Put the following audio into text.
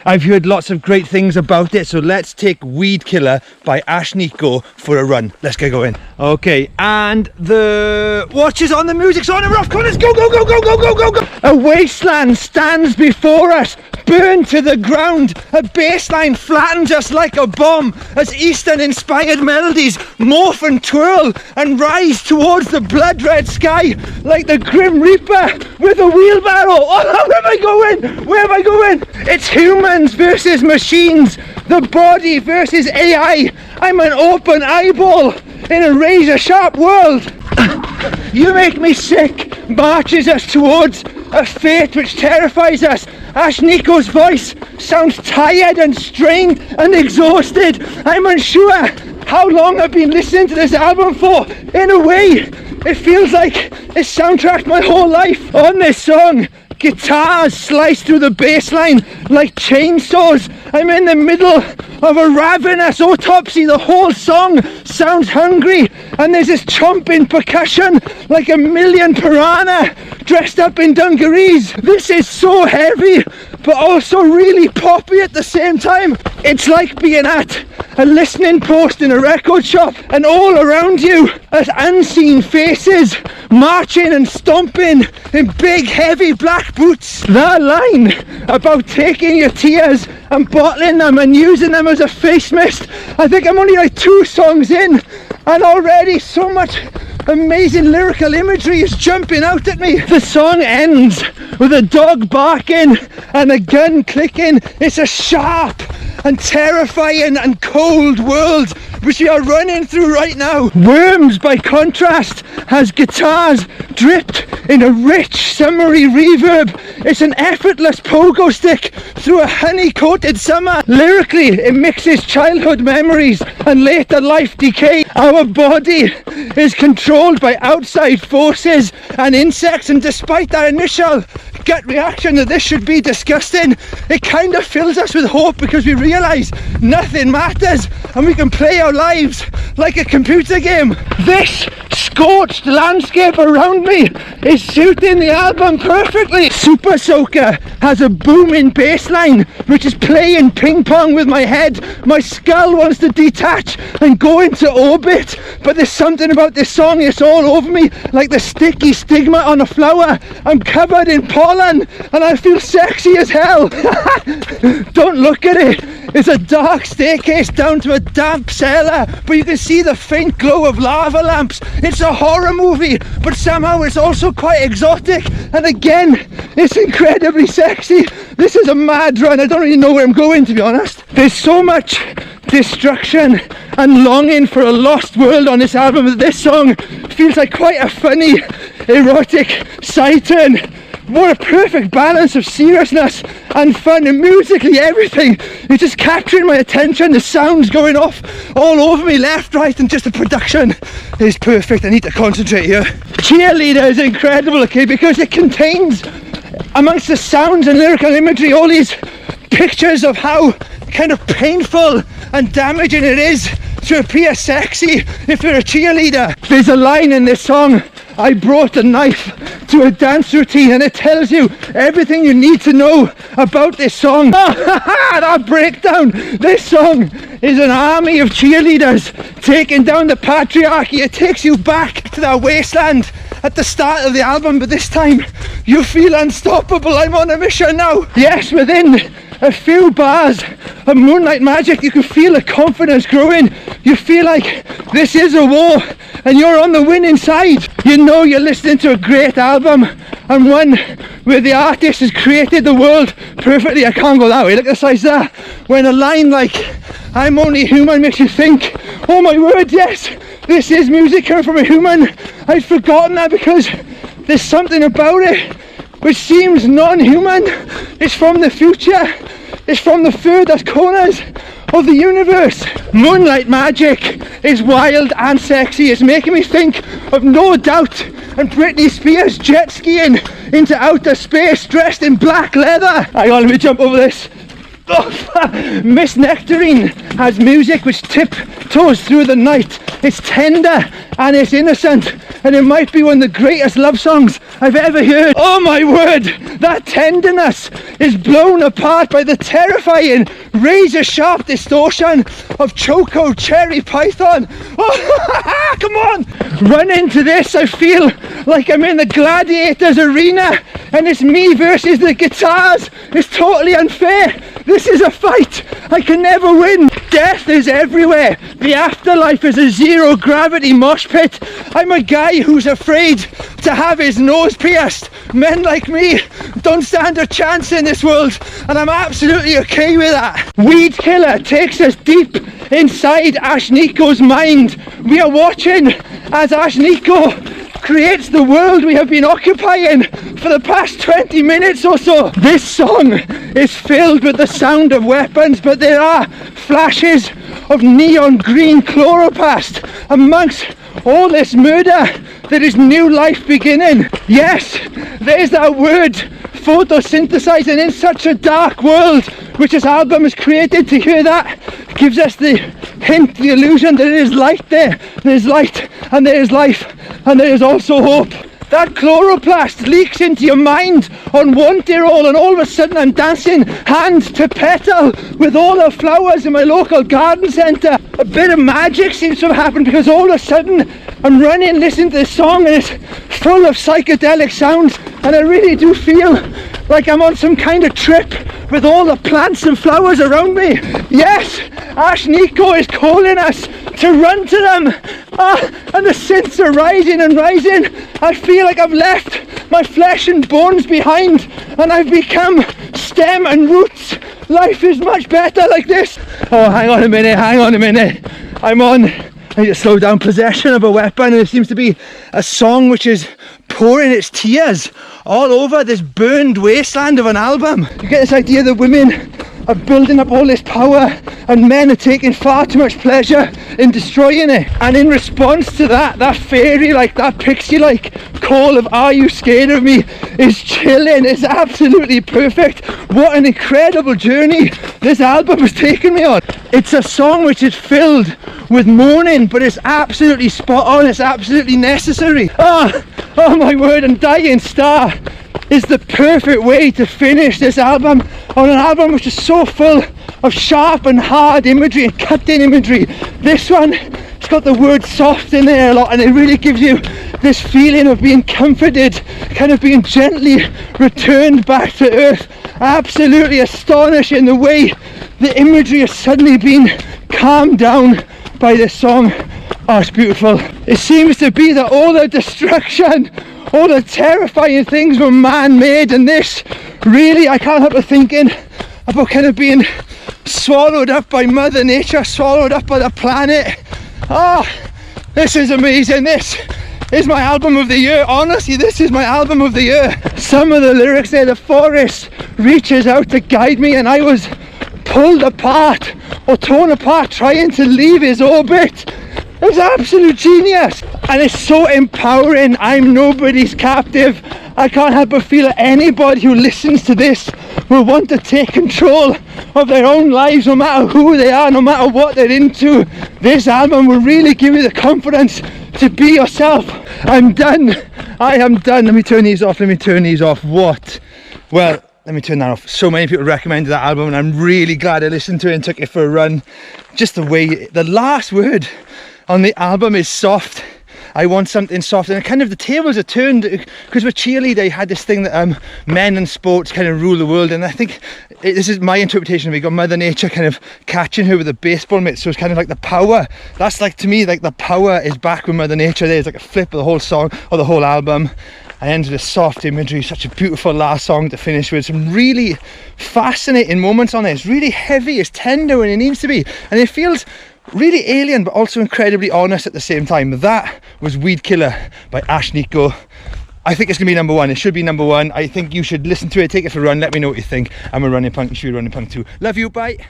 I've heard lots of great things about it, so let's take Weedkiller by Ashnikko for a run. Let's get going. Okay, and the watches on, the music's on, and we're off. Come on, let's go, go, go, go, go, go, go, go. A wasteland stands before us, burned to the ground. A bassline flattens us like a bomb as Eastern-inspired melodies morph and twirl and rise towards the blood-red sky like the Grim Reaper with a wheelbarrow. Oh, where am I going? Where am I going? It's humans versus machines. The body versus AI. I'm an open eyeball in a razor-sharp world. You make me sick marches us towards a fate which terrifies us. Ashnikko's voice sounds tired and strained and exhausted. I'm unsure how long I've been listening to this album for. In a way, it feels like it's soundtracked my whole life. On this song, guitars slice through the bass line like chainsaws. I'm in the middle of a ravenous autopsy. The whole song sounds hungry, and there's this chomping percussion like a million piranha dressed up in dungarees. This is so heavy, but also really poppy at the same time. It's like being at a listening post in a record shop, and all around you are unseen faces marching and stomping in big heavy black boots. That line about taking your tears and bottling them and using them as a face mist, I think I'm only like 2 songs in, and already so much amazing lyrical imagery is jumping out at me. The song ends with a dog barking and a gun clicking. It's a sharp and terrifying and cold world which we are running through right now. Worms, by contrast, has guitars dripped in a rich summery reverb. It's an effortless pogo stick through a honey-coated summer. Lyrically, it mixes childhood memories and later life decay. Our body is controlled by outside forces and insects, and despite our initial gut reaction that this should be disgusting, it kind of fills us with hope because we realise nothing matters and we can play our lives like a computer game. This scorched landscape around me is suiting the album perfectly. Super Soaker has a booming bass line which is playing ping pong with my head. My skull wants to detach and go into orbit, but there's something about this song, it's all over me like the sticky stigma on a flower. I'm covered in pollen and I feel sexy as hell. Don't look at it. It's a dark staircase down to a damp cellar, but you can see the faint glow of lava lamps. It's a horror movie, but somehow it's also quite exotic, and again, it's incredibly sexy. This is a mad run. I don't really know where I'm going, to be honest. There's so much destruction and longing for a lost world on this album that this song feels like quite a funny, erotic side turn. What a perfect balance of seriousness and fun, and musically everything is just capturing my attention. The sounds going off all over me, left, right, and just the production is perfect. I need to concentrate here. Cheerleader is incredible, okay, because it contains, amongst the sounds and lyrical imagery, all these pictures of how kind of painful and damaging it is to appear sexy if you're a cheerleader. There's a line in this song, I brought a knife to a dance routine, and it tells you everything you need to know about this song. That breakdown! This song is an army of cheerleaders taking down the patriarchy. It takes you back to that wasteland at the start of the album, but this time you feel unstoppable. I'm on a mission now. Yes, within a few bars of Moonlight Magic you can feel the confidence growing. You feel like this is a war and you're on the winning side. You know you're listening to a great album, and one where the artist has created the world perfectly. I can't go that way, look at the size of that. When a line like I'm only human makes you think, oh my word, yes, this is music coming from a human. I'd forgotten that because there's something about it which seems non-human. It's from the future. It's from the furthest corners of the universe. Moonlight Magic is wild and sexy. It's making me think of No Doubt and Britney Spears jet skiing into outer space dressed in black leather. Hang on, let me jump over this. Oh, Miss Nectarine has music which tiptoes through the night. It's tender and it's innocent, and it might be one of the greatest love songs I've ever heard. Oh my word, that tenderness is blown apart by the terrifying razor sharp distortion of Choco Cherry Python. Oh, come on! Run into this, I feel like I'm in the Gladiators arena and it's me versus the guitars. It's totally unfair. This is a fight I can never win. Death is everywhere. The afterlife is a zero gravity mosh pit. I'm a guy who's afraid to have his nose pierced. Men like me don't stand a chance in this world, and I'm absolutely okay with that. Weedkiller takes us deep inside Ashnikko's mind. We are watching as Ashnikko creates the world we have been occupying for the past 20 minutes or so. This song is filled with the sound of weapons, but there are flashes of neon green chloroplast amongst all this murder. There is new life beginning. Yes, there's that word, photosynthesizing in such a dark world which this album is created. To hear that gives us the hint, the illusion that there is light there. There's light and there is life and there is also hope. That chloroplast leaks into your mind on one day roll, and all of a sudden I'm dancing hand to petal with all the flowers in my local garden centre. A bit of magic seems to have happened, because all of a sudden I'm running listening to this song and it's full of psychedelic sounds, and I really do feel like I'm on some kind of trip with all the plants and flowers around me. Yes, Ashnikko is calling us to run to them. And the synths are rising and rising. I feel like I've left my flesh and bones behind and I've become stem and roots. Life is much better like this. Oh, hang on a minute. I need to slow down. Possession of a weapon, and there seems to be a song which is pouring its tears all over this burned wasteland of an album. You get this idea that women are building up all this power and men are taking far too much pleasure in destroying it. And in response to that, that fairy-like, that pixie-like call of "Are you scared of me?" is chilling. It's absolutely perfect. What an incredible journey this album has taken me on. It's a song which is filled with mourning, but it's absolutely spot on. It's absolutely necessary. Oh my word, and Dying Star is the perfect way to finish this album, on an album which is so full of sharp and hard imagery and cutting imagery. This one, it's got the word soft in there a lot, and it really gives you this feeling of being comforted, kind of being gently returned back to earth. Absolutely astonishing the way the imagery has suddenly been calmed down by this song. Oh, it's beautiful. It seems to be that all the destruction, all the terrifying things were man-made, and this, really, I can't help but thinking about kind of being swallowed up by Mother Nature, swallowed up by the planet. Oh, this is amazing. This is my album of the year. Honestly, this is my album of the year. Some of the lyrics there, the forest reaches out to guide me, and I was pulled apart or torn apart trying to leave his orbit. It's absolute genius, and it's so empowering. I'm nobody's captive. I can't help but feel that anybody who listens to this will want to take control of their own lives, no matter who they are, no matter what they're into. This album will really give you the confidence to be yourself. I'm done. I am done. Let me turn these off. What? Well, let me turn that off. So many people recommended that album, and I'm really glad I listened to it and took it for a run. Just the way the last word on the album is soft. I want something soft, and kind of the tables are turned, because with cheerleader you had this thing that men and sports kind of rule the world, and I think this is my interpretation of it. You got Mother Nature kind of catching her with a baseball mitt, so it's kind of like the power, that's like, to me, like the power is back with Mother Nature. There's like a flip of the whole song or the whole album. I ended with soft imagery, such a beautiful last song to finish with, some really fascinating moments on it. It's really heavy, it's tender when it needs to be, and it feels really alien but also incredibly honest at the same time. That was Weedkiller by Ashnikko. I think it's gonna be number one. It should be number one. I think you should listen to it, take it for a run, let me know what you think. I'm a running punk, you should be a running punk too. Love you, bye.